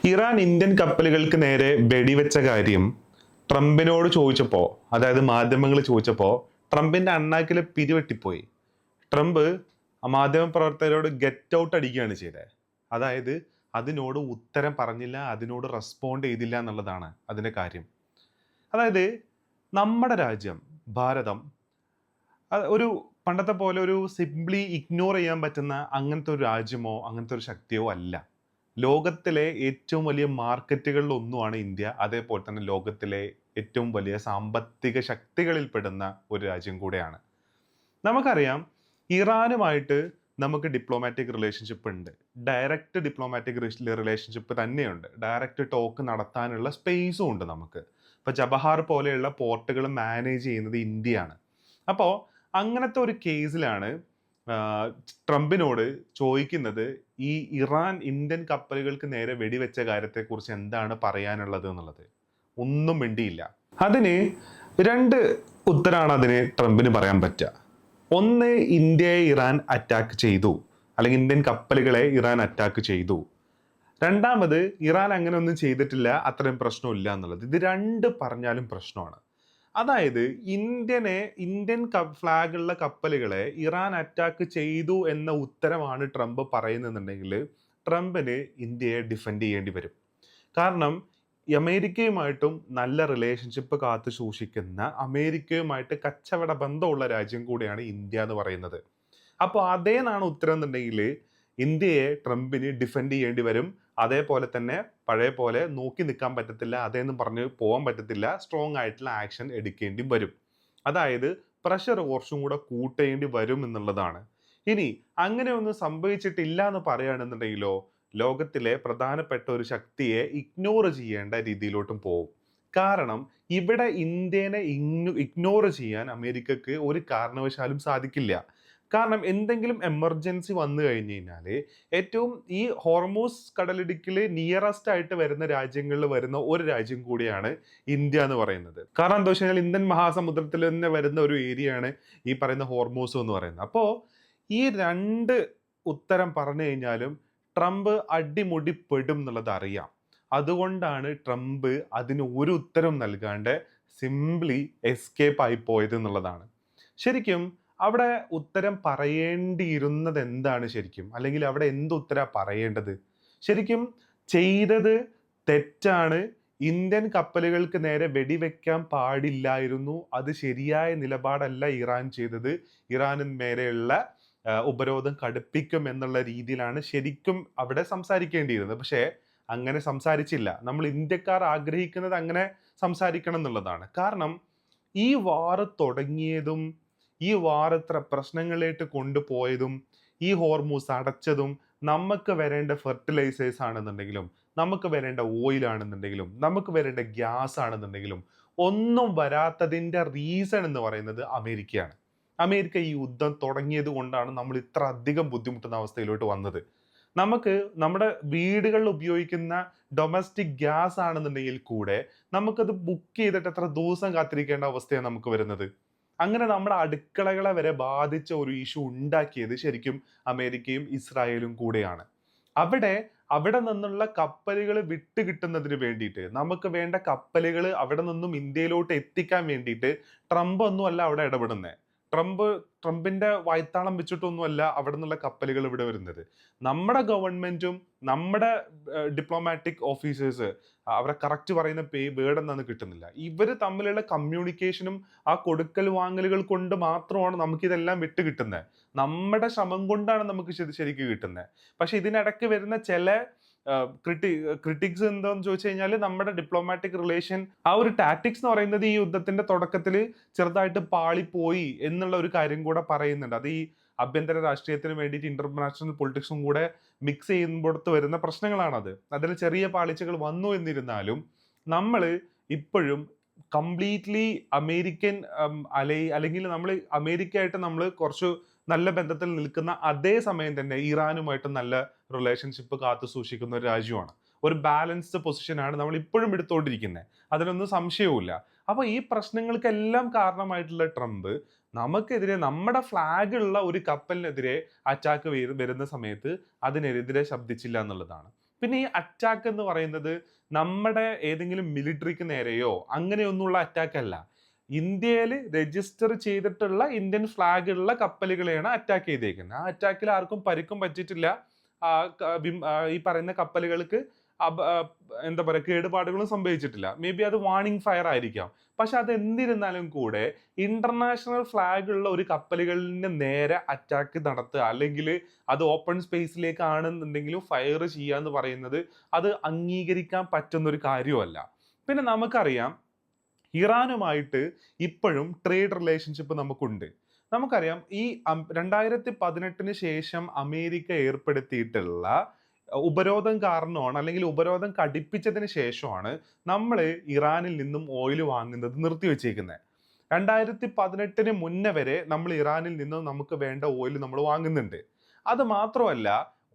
Iran Indian കപ്പലുകൾക്ക് നേരെ വെടിവെച്ച കാര്യം ട്രംപിനോട് ചോദിച്ചപ്പോൾ, അതായത് മാധ്യമങ്ങൾ ചോദിച്ചപ്പോൾ ട്രംപിന്റെ അണ്ണാക്കിലെ പിരിവെട്ടിപ്പോയി. ട്രംപ് മാധ്യമ പ്രവർത്തകരോട് ഗെറ്റ് ഔട്ട് അടിക്കുകയാണ് ചെയ്തത്. അതായത് അതിനോട് ഉത്തരം പറഞ്ഞില്ല, അതിനോട് റെസ്പോണ്ട് ചെയ്തില്ല എന്നുള്ളതാണ് അതിന്റെ കാര്യം. അതായത് നമ്മുടെ രാജ്യം ഭാരതം ഒരു പണ്ടത്തെ പോലെ ഒരു സിംപ്ലി ഇഗ്നോർ ചെയ്യാൻ പറ്റുന്ന അങ്ങനത്തെ ഒരു രാജ്യമോ അങ്ങനത്തെ ഒരു ശക്തിയോ അല്ല. ലോകത്തിലെ ഏറ്റവും വലിയ മാർക്കറ്റുകളിൽ ഒന്നുമാണ് ഇന്ത്യ. അതേപോലെ തന്നെ ലോകത്തിലെ ഏറ്റവും വലിയ സാമ്പത്തിക ശക്തികളിൽ പെടുന്ന ഒരു രാജ്യം കൂടെയാണ്. നമുക്കറിയാം, ഇറാനുമായിട്ട് നമുക്ക് ഡിപ്ലോമാറ്റിക് റിലേഷൻഷിപ്പ് ഉണ്ട്. ഡയറക്റ്റ് ഡിപ്ലോമാറ്റിക് റിലേഷൻഷിപ്പ് തന്നെയുണ്ട്. ഡയറക്റ്റ് ടോക്ക് നടത്താനുള്ള സ്പേസും ഉണ്ട് നമുക്ക്. ഇപ്പൊ ചബഹാർ പോലെയുള്ള പോർട്ടുകൾ മാനേജ് ചെയ്യുന്നത് ഇന്ത്യയാണ്. അപ്പോൾ അങ്ങനത്തെ ഒരു കേസിലാണ് ട്രംപിനോട് ചോദിക്കുന്നത്, ഈ ഇറാൻ ഇന്ത്യൻ കപ്പലുകൾക്ക് നേരെ വെടിവെച്ച കാര്യത്തെക്കുറിച്ച് എന്താണ് പറയാനുള്ളത് എന്നുള്ളത്. ഒന്നും മിണ്ടിയില്ല. അതിന് രണ്ട് ഉത്തരമാണ് അതിന് ട്രംപിന് പറയാൻ പറ്റുക. ഒന്ന്, ഇന്ത്യയെ ഇറാൻ അറ്റാക്ക് ചെയ്തു, അല്ലെങ്കിൽ ഇന്ത്യൻ കപ്പലുകളെ ഇറാൻ അറ്റാക്ക് ചെയ്തു. രണ്ടാമത്, ഇറാൻ അങ്ങനെ ഒന്നും ചെയ്തിട്ടില്ല, അത്രയും പ്രശ്നമില്ല എന്നുള്ളത്. ഇത് രണ്ട് പറഞ്ഞാലും പ്രശ്നമാണ്. അതായത് ഇന്ത്യൻ ഫ്ലാഗുള്ള കപ്പലുകളെ ഇറാൻ അറ്റാക്ക് ചെയ്തു എന്ന ഉത്തരമാണ് ട്രംപ് പറയുന്നുണ്ടെങ്കിൽ ട്രംപിന് ഇന്ത്യയെ ഡിഫെൻഡ് ചെയ്യേണ്ടി വരും. കാരണം അമേരിക്കയുമായിട്ടും നല്ല റിലേഷൻഷിപ്പ് കാത്തു സൂക്ഷിക്കുന്ന, അമേരിക്കയുമായിട്ട് കച്ചവട ബന്ധമുള്ള രാജ്യം കൂടിയാണ് ഇന്ത്യ എന്ന് പറയുന്നത്. അപ്പോൾ അതേന്നാണ് ഉത്തരം എന്നുണ്ടെങ്കിൽ ഇന്ത്യയെ ട്രംപിന് ഡിഫെൻഡ് ചെയ്യേണ്ടി വരും. അതേപോലെ തന്നെ പഴയ പോലെ നോക്കി നിൽക്കാൻ പറ്റത്തില്ല, അതേന്നും പറഞ്ഞ് പോകാൻ പറ്റത്തില്ല, സ്ട്രോങ് ആയിട്ടുള്ള ആക്ഷൻ എടുക്കേണ്ടി വരും. അതായത് പ്രഷർ കുറച്ചും കൂടെ കൂട്ടേണ്ടി വരും എന്നുള്ളതാണ്. ഇനി അങ്ങനെ ഒന്നും സംഭവിച്ചിട്ടില്ല എന്ന് പറയുകയാണെന്നുണ്ടെങ്കിലോ ലോകത്തിലെ പ്രധാനപ്പെട്ട ഒരു ശക്തിയെ ഇഗ്നോർ ചെയ്യേണ്ട രീതിയിലോട്ടും പോകും. കാരണം ഇവിടെ ഇന്ത്യനെ ഇഗ്നോർ ചെയ്യാൻ അമേരിക്കക്ക് ഒരു കാരണവശാലും സാധിക്കില്ല. കാരണം എന്തെങ്കിലും എമർജൻസി വന്നു കഴിഞ്ഞു കഴിഞ്ഞാൽ ഏറ്റവും ഈ ഹോർമൂസ് കടലിടുക്കിൽ നിയറസ്റ്റ് ആയിട്ട് വരുന്ന രാജ്യങ്ങളിൽ വരുന്ന ഒരു രാജ്യം കൂടിയാണ് ഇന്ത്യ എന്ന് പറയുന്നത്. കാരണം എന്താ വെച്ച് കഴിഞ്ഞാൽ ഇന്ത്യൻ മഹാസമുദ്രത്തിൽ തന്നെ വരുന്ന ഒരു ഏരിയയാണ് ഈ പറയുന്ന ഹോർമൂസ് എന്ന് പറയുന്നത്. അപ്പോൾ ഈ രണ്ട് ഉത്തരം പറഞ്ഞു കഴിഞ്ഞാലും ട്രംപ് അടിമുടി പെടും എന്നുള്ളത് അറിയാം. അതുകൊണ്ടാണ് ട്രംപ് അതിന് ഒരു ഉത്തരം നൽകാണ്ട് സിംപ്ലി എസ്കേപ്പ് ആയി പോയത് എന്നുള്ളതാണ്. ശരിക്കും അവിടെ ഉത്തരം പറയേണ്ടിയിരുന്നത് എന്താണ് ശരിക്കും, അല്ലെങ്കിൽ അവിടെ എന്ത് ഉത്തരം പറയേണ്ടത്? ശരിക്കും ചെയ്തത് തെറ്റാണ്. ഇന്ത്യൻ കപ്പലുകൾക്ക് നേരെ വെടിവെക്കാൻ പാടില്ലായിരുന്നു. അത് ശരിയായ നിലപാടല്ല ഇറാൻ ചെയ്തത്. ഇറാന് മേലെയുള്ള ഉപരോധം കടുപ്പിക്കും എന്നുള്ള രീതിയിലാണ് ശരിക്കും അവിടെ സംസാരിക്കേണ്ടിയിരുന്നത്. പക്ഷേ അങ്ങനെ സംസാരിച്ചില്ല. നമ്മൾ ഇന്ത്യക്കാർ ആഗ്രഹിക്കുന്നത് അങ്ങനെ സംസാരിക്കണം എന്നുള്ളതാണ്. കാരണം ഈ വാർ തുടങ്ങിയതും ഈ വാർ എത്ര പ്രശ്നങ്ങളിലേക്ക് കൊണ്ടുപോയതും ഈ ഹോർമൂസ് അടച്ചതും നമുക്ക് വരേണ്ട ഫെർട്ടിലൈസേഴ്സ് ആണെന്നുണ്ടെങ്കിലും, നമുക്ക് വരേണ്ട ഓയിൽ ആണെന്നുണ്ടെങ്കിലും, നമുക്ക് വരേണ്ട ഗ്യാസ് ആണെന്നുണ്ടെങ്കിലും ഒന്നും വരാത്തതിൻ്റെ റീസൺ എന്ന് പറയുന്നത് അമേരിക്കയാണ്. അമേരിക്ക ഈ യുദ്ധം തുടങ്ങിയത് കൊണ്ടാണ് നമ്മൾ ഇത്ര അധികം ബുദ്ധിമുട്ടുന്ന അവസ്ഥയിലോട്ട് വന്നത്. നമുക്ക് നമ്മുടെ വീടുകളിൽ ഉപയോഗിക്കുന്ന ഡൊമസ്റ്റിക് ഗ്യാസ് ആണെന്നുണ്ടെങ്കിൽ കൂടെ നമുക്കത് ബുക്ക് ചെയ്തിട്ട് എത്ര ദിവസം കാത്തിരിക്കേണ്ട അവസ്ഥയാണ് നമുക്ക് വരുന്നത്. അങ്ങനെ നമ്മുടെ അടുക്കളകളെ വരെ ബാധിച്ച ഒരു ഇഷ്യൂ ഉണ്ടാക്കിയത് ശരിക്കും അമേരിക്കയും ഇസ്രായേലും കൂടെയാണ്. അവിടെ നിന്നുള്ള കപ്പലുകൾ വിട്ടുകിട്ടുന്നതിന് വേണ്ടിയിട്ട്, നമുക്ക് വേണ്ട കപ്പലുകൾ അവിടെ നിന്നും ഇന്ത്യയിലോട്ട് എത്തിക്കാൻ വേണ്ടിയിട്ട് ട്രംപ് ഒന്നും അല്ല അവിടെ ഇടപെടുന്നത്. ട്രംപിന്റെ വായ്ത്താളം വെച്ചിട്ടൊന്നുമല്ല അവിടെ നിന്നുള്ള കപ്പലുകൾ ഇവിടെ വരുന്നത്. നമ്മുടെ ഗവൺമെന്റും നമ്മുടെ ഡിപ്ലോമാറ്റിക് ഓഫീസേഴ്സ് അവരെ കറക്റ്റ് പറയുന്ന വേർഡ് എന്നാണ് കിട്ടുന്നില്ല. ഇവർ തമ്മിലുള്ള കമ്മ്യൂണിക്കേഷനും ആ കൊടുക്കൽ വാങ്ങലുകൾ കൊണ്ട് മാത്രമാണ് നമുക്കിതെല്ലാം വിട്ട് കിട്ടുന്നത്. നമ്മുടെ ശ്രമം കൊണ്ടാണ് നമുക്ക് ശരിക്കും കിട്ടുന്നത്. പക്ഷെ ഇതിനിടയ്ക്ക് വരുന്ന ചില ക്രിട്ടിക്സ് എന്താന്ന് ചോദിച്ചു കഴിഞ്ഞാൽ, നമ്മുടെ ഡിപ്ലോമാറ്റിക് റിലേഷൻ ആ ഒരു ടാക്ടിക്സ് എന്ന് പറയുന്നത് ഈ യുദ്ധത്തിന്റെ തുടക്കത്തിൽ ചെറുതായിട്ട് പാളിപ്പോയി എന്നുള്ള ഒരു കാര്യം കൂടെ പറയുന്നുണ്ട്. അത് ഈ ആഭ്യന്തര രാഷ്ട്രീയത്തിന് വേണ്ടിയിട്ട് ഇന്റർനാഷണൽ പൊളിറ്റിക്സും കൂടെ മിക്സ് ചെയ്യുമ്പോഴത്ത് വരുന്ന പ്രശ്നങ്ങളാണത്. അതിൽ ചെറിയ പാളിച്ചകൾ വന്നു എന്നിരുന്നാലും നമ്മൾ ഇപ്പോഴും കംപ്ലീറ്റ്ലി അമേരിക്കൻ അല്ലെങ്കിൽ നമ്മൾ അമേരിക്കയായിട്ട് നമ്മൾ കുറച്ച് നല്ല ബന്ധത്തിൽ നിൽക്കുന്ന അതേ സമയം തന്നെ ഇറാനുമായിട്ട് നല്ല റിലേഷൻഷിപ്പ് കാത്തു സൂക്ഷിക്കുന്ന ഒരു രാജ്യമാണ്. ഒരു ബാലൻസ്ഡ് പൊസിഷനാണ് നമ്മൾ ഇപ്പോഴും എടുത്തുകൊണ്ടിരിക്കുന്നത്. അതിലൊന്നും സംശയവുമില്ല. അപ്പൊ ഈ പ്രശ്നങ്ങൾക്കെല്ലാം കാരണമായിട്ടുള്ള ട്രംപ് നമുക്കെതിരെ, നമ്മുടെ ഫ്ലാഗുള്ള ഒരു കപ്പലിനെതിരെ അറ്റാക്ക് വരുന്ന സമയത്ത് അതിനെതിരെ ശബ്ദിച്ചില്ല എന്നുള്ളതാണ്. പിന്നെ ഈ അറ്റാക്ക് എന്ന് പറയുന്നത് നമ്മുടെ ഏതെങ്കിലും മിലിറ്ററിക്ക് നേരെയോ അങ്ങനെയൊന്നുള്ള അറ്റാക്ക് അല്ല. ഇന്ത്യയിൽ രജിസ്റ്റർ ചെയ്തിട്ടുള്ള ഇന്ത്യൻ ഫ്ലാഗ് ഉള്ള കപ്പലുകളെയാണ് അറ്റാക്ക് ചെയ്തേക്കുന്നത്. ആ അറ്റാക്കിൽ ആർക്കും പരിക്കും പറ്റിയിട്ടില്ല. ഈ പറയുന്ന കപ്പലുകൾക്ക് എന്താ പറയുക, കേടുപാടുകളും സംഭവിച്ചിട്ടില്ല. മേ ബി അത് വാർണിംഗ് ഫയർ ആയിരിക്കാം. പക്ഷെ അത് എന്നിരുന്നാലും കൂടെ ഇന്റർനാഷണൽ ഫ്ലാഗ് ഉള്ള ഒരു കപ്പലുകളിന് നേരെ അറ്റാക്ക് നടത്തുക, അല്ലെങ്കിൽ അത് ഓപ്പൺ സ്പേസിലേക്ക് ആണെന്നുണ്ടെങ്കിലും ഫയർ ചെയ്യുക എന്ന് പറയുന്നത് അത് അംഗീകരിക്കാൻ പറ്റുന്ന ഒരു കാര്യമല്ല. പിന്നെ നമുക്കറിയാം ഇറാനുമായിട്ട് ഇപ്പോഴും ട്രേഡ് റിലേഷൻഷിപ്പ് നമുക്കുണ്ട്. നമുക്കറിയാം ഈ 2018 ശേഷം അമേരിക്ക ഏർപ്പെടുത്തിയിട്ടുള്ള ഉപരോധം കാരണമാണ്, അല്ലെങ്കിൽ ഉപരോധം കടുപ്പിച്ചതിന് ശേഷമാണ് നമ്മൾ ഇറാനിൽ നിന്നും ഓയിൽ വാങ്ങുന്നത് നിർത്തിവെച്ചേക്കുന്നത്. 2018 മുന്നേ വരെ നമ്മൾ ഇറാനിൽ നിന്നും നമുക്ക് വേണ്ട ഓയിൽ നമ്മൾ വാങ്ങുന്നുണ്ട്. അത് മാത്രമല്ല,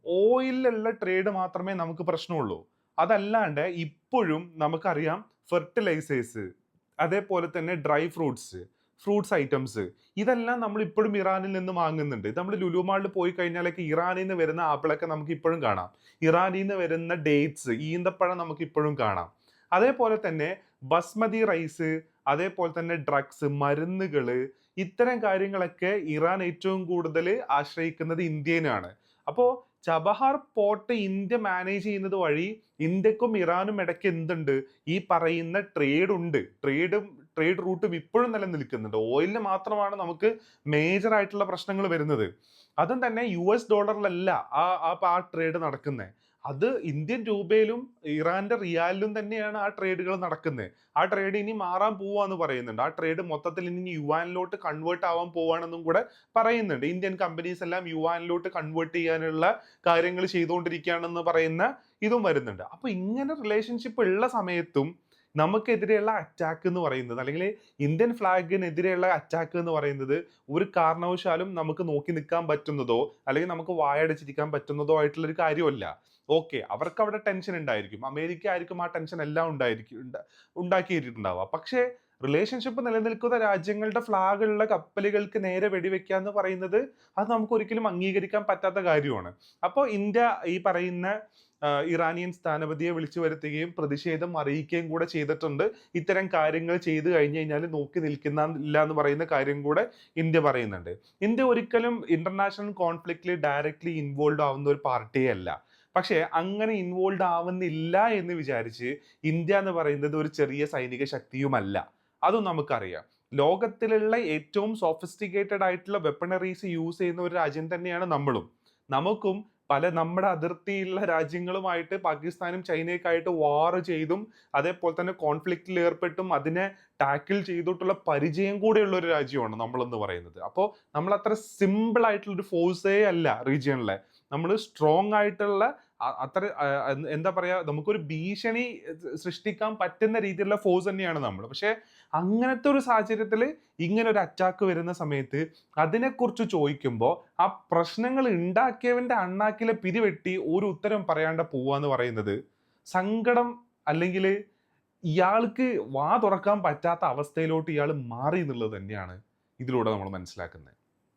ഓയിലുള്ള ട്രേഡ് മാത്രമേ നമുക്ക് പ്രശ്നമുള്ളൂ. അതല്ലാണ്ട് ഇപ്പോഴും നമുക്കറിയാം ഫെർട്ടിലൈസേഴ്സ്, അതേപോലെ തന്നെ ഡ്രൈ ഫ്രൂട്ട്സ് ഐറ്റംസ്, ഇതെല്ലാം നമ്മൾ ഇപ്പോഴും ഇറാനിൽ നിന്ന് വാങ്ങുന്നുണ്ട്. നമ്മൾ ലുലു മാളിൽ പോയി കഴിഞ്ഞാലൊക്കെ ഇറാനിൽ നിന്ന് വരുന്ന ആപ്പിളൊക്കെ നമുക്ക് ഇപ്പോഴും കാണാം. ഇറാനിൽ നിന്ന് വരുന്ന ഡേറ്റ്സ്, ഈന്തപ്പഴം നമുക്ക് ഇപ്പോഴും കാണാം. അതേപോലെ തന്നെ ബസ്മതി റൈസ്, അതേപോലെ തന്നെ ഡ്രഗ്സ്, മരുന്നുകൾ, ഇത്തരം കാര്യങ്ങളൊക്കെ ഇറാൻ ഏറ്റവും കൂടുതൽ ആശ്രയിക്കുന്നത് ഇന്ത്യനാണ്. അപ്പോൾ ചബഹാർ പോർട്ട് ഇന്ത്യ മാനേജ് ചെയ്യുന്നത് വഴി ഇന്ത്യക്കും ഇറാനും ഇടയ്ക്ക് എന്തുണ്ട്, ഈ പറയുന്ന ട്രേഡ് റൂട്ടും ഇപ്പോഴും നിലനിൽക്കുന്നുണ്ട്. ഓയിലിന് മാത്രമാണ് നമുക്ക് മേജർ ആയിട്ടുള്ള പ്രശ്നങ്ങൾ വരുന്നത്. അതും തന്നെ US ഡോളറിലല്ല ആ ട്രേഡ് നടക്കുന്നത്. അത് ഇന്ത്യൻ രൂപയിലും ഇറാന്റെ റിയാലിലും തന്നെയാണ് ആ ട്രേഡുകൾ നടക്കുന്നത്. ആ ട്രേഡ് ഇനി മാറാൻ പോവാന്ന് പറയുന്നുണ്ട്. ആ ട്രേഡ് മൊത്തത്തിൽ ഇനി യുവാനിലോട്ട് കൺവേർട്ട് ആവാൻ പോവാണെന്നും കൂടെ പറയുന്നുണ്ട്. ഇന്ത്യൻ കമ്പനീസ് എല്ലാം യുവാനിലോട്ട് കൺവേർട്ട് ചെയ്യാനുള്ള കാര്യങ്ങൾ ചെയ്തുകൊണ്ടിരിക്കുകയാണെന്ന് പറയുന്ന ഇതും വരുന്നുണ്ട്. അപ്പൊ ഇങ്ങനെ റിലേഷൻഷിപ്പ് ഉള്ള സമയത്തും നമുക്കെതിരെയുള്ള അറ്റാക്ക് എന്ന് പറയുന്നത്, അല്ലെങ്കിൽ ഇന്ത്യൻ ഫ്ലാഗിനെതിരെയുള്ള അറ്റാക്ക് എന്ന് പറയുന്നത് ഒരു കാരണവശാലും നമുക്ക് നോക്കി നിൽക്കാൻ പറ്റുന്നതോ അല്ലെങ്കിൽ നമുക്ക് വായടച്ചിരിക്കാൻ പറ്റുന്നതോ ആയിട്ടുള്ള ഒരു കാര്യമല്ല. ഓക്കെ, അവർക്ക് അവിടെ ടെൻഷൻ ഉണ്ടായിരിക്കും, അമേരിക്ക ആയിരിക്കും ആ ടെൻഷൻ എല്ലാം ഉണ്ടാക്കിയിട്ടുണ്ടാവുക. പക്ഷേ റിലേഷൻഷിപ്പ് നിലനിൽക്കുന്ന രാജ്യങ്ങളുടെ ഫ്ലാഗുള്ള കപ്പലുകൾക്ക് നേരെ വെടിവെക്കുക എന്ന് പറയുന്നത് അത് നമുക്ക് ഒരിക്കലും അംഗീകരിക്കാൻ പറ്റാത്ത കാര്യമാണ്. അപ്പോൾ ഇന്ത്യ ഈ പറയുന്ന ഇറാനിയൻ സ്ഥാനപതിയെ വിളിച്ചു വരുത്തുകയും പ്രതിഷേധം അറിയിക്കുകയും കൂടെ ചെയ്തിട്ടുണ്ട്. ഇത്തരം കാര്യങ്ങൾ ചെയ്തു കഴിഞ്ഞു കഴിഞ്ഞാൽ നോക്കി നിൽക്കുന്നില്ല എന്ന് പറയുന്ന കാര്യം കൂടെ ഇന്ത്യ പറയുന്നുണ്ട്. ഇന്ത്യ ഒരിക്കലും ഇന്റർനാഷണൽ കോൺഫ്ലിക്റ്റിൽ ഡയറക്ട്ലി ഇൻവോൾവ് ആവുന്ന ഒരു പാർട്ടിയേ അല്ല. പക്ഷേ അങ്ങനെ ഇൻവോൾവ് ആവുന്നില്ല എന്ന് വിചാരിച്ച് ഇന്ത്യ എന്ന് പറയുന്നത് ഒരു ചെറിയ സൈനിക ശക്തിയുമല്ല. അതും നമുക്കറിയാം. ലോകത്തിലുള്ള ഏറ്റവും സോഫിസ്റ്റിക്കേറ്റഡ് ആയിട്ടുള്ള വെപ്പണറീസ് യൂസ് ചെയ്യുന്ന ഒരു രാജ്യം തന്നെയാണ് നമ്മളും. നമുക്കും നമ്മുടെ അതിർത്തിയിലുള്ള രാജ്യങ്ങളുമായിട്ട് പാകിസ്ഥാനും ചൈനയൊക്കെ ആയിട്ട് വാർ ചെയ്തും അതേപോലെ തന്നെ കോൺഫ്ലിക്റ്റിൽ ഏർപ്പെട്ടും അതിനെ ടാക്കിൾ ചെയ്തിട്ടുള്ള പരിചയം കൂടെയുള്ള ഒരു രാജ്യമാണ് നമ്മളെന്ന് പറയുന്നത്. അപ്പോൾ നമ്മൾ അത്ര സിമ്പിൾ ആയിട്ടുള്ള ഒരു ഫോഴ്സേ അല്ല റീജിയണിലെ. നമ്മൾ സ്ട്രോങ് ആയിട്ടുള്ള അത്ര എന്താ പറയാ, നമുക്കൊരു ഭീഷണി സൃഷ്ടിക്കാൻ പറ്റുന്ന രീതിയിലുള്ള ഫോഴ്സ് തന്നെയാണ് നമ്മൾ. പക്ഷെ അങ്ങനത്തെ ഒരു സാഹചര്യത്തിൽ ഇങ്ങനെ ഒരു അറ്റാക്ക് വരുന്ന സമയത്ത് അതിനെക്കുറിച്ച് ചോദിക്കുമ്പോൾ ആ പ്രശ്നങ്ങൾ ഉണ്ടാക്കിയവന്റെ അണ്ണാക്കിലെ പിരിവെട്ടി ഒരു ഉത്തരം പറയാണ്ട് പോവാന്ന് പറയുന്നത് സങ്കടം, അല്ലെങ്കിൽ ഇയാൾക്ക് വാ തുറക്കാൻ പറ്റാത്ത അവസ്ഥയിലോട്ട് ഇയാൾ മാറി എന്നുള്ളത് തന്നെയാണ് ഇതിലൂടെ നമ്മൾ മനസ്സിലാക്കുന്നത്.